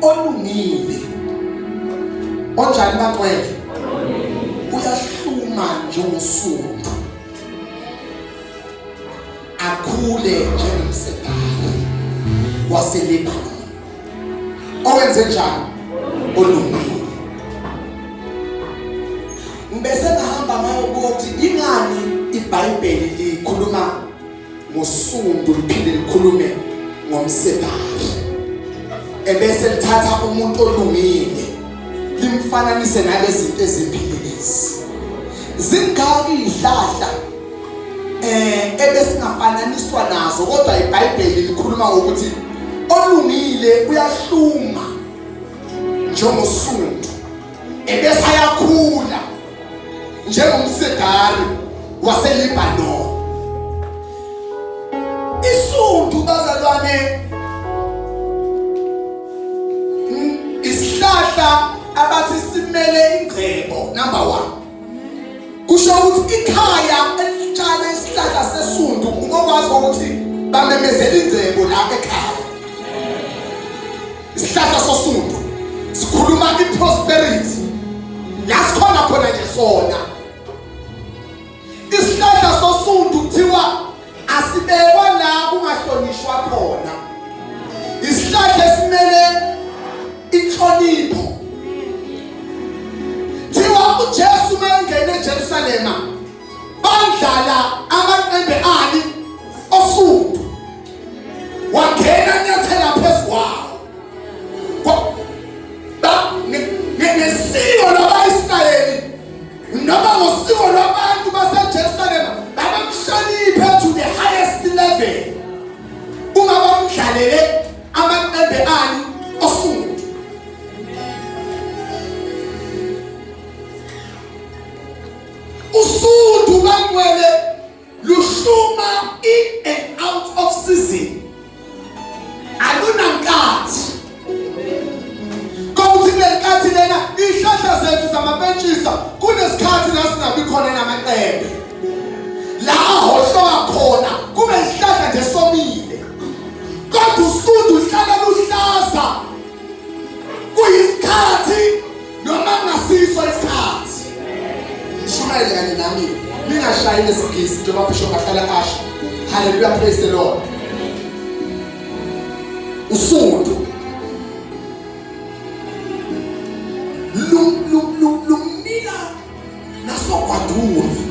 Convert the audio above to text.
olungile onjani bantwethu uyahluma njengosumbu akhule njengomsedari waseLebanon owenze njani olungile. Ngibese ngahamba ngayo ukuthi ingani iBhayibheli likhuluma ngosumbu liphinde likhulume ngomsedari ebese lithatha umuntu olungile limfananise nalezi zinto ezimbili lezi. Zingaki izihlahla ebesingafananiswa nazo kodwa iBhayibheli likhuluma ngokuthi olungile uyahluma njengosumbu ebese ayakhula njengomsedari waseLebanon. Isundu bazalwane isihlahla abathi simele ingcebo number 1. Kusho ukuthi ikhaya elitshala isihlahla sesundu ungakwazi ukuthi bamemezela ingcebo lapha ekhaya. Isihlahla sosundu sikhuluma iprosperity la sikhona khona nje sona. Isihlahla sosundu kuthiwa asibekwa la kungahlonishwa khona. Isihlahla esimele inhlonipho. Thiwa uJesu mangene eJerusalema bandlala amaqembe ali osundu wangena nyathela phezulu nesiko lwabaIsrayeli noma ngosiko lwabantu baseJerusalema babamhloniphe to the highest level uma bamdlalele amaqembe ali osundu. Usundu bangwele luhluma in and out of season. Alunankathi. Kokuthi lenkathi lena ihlahla zethu zamapentshisa kunesikhathi la singabi khona namaqembe. La ahohloka khona kube isihlahla nje somile. Kodwa usundu uhlala luhlaza. Kuyisikhathi noma ngasiso isikhathi. Shumayele kanye nami ningashayi lesigisi njengoba Bishop ahlala asho. Hallelujah, praise the Lord. Usundu lumila nasokwadula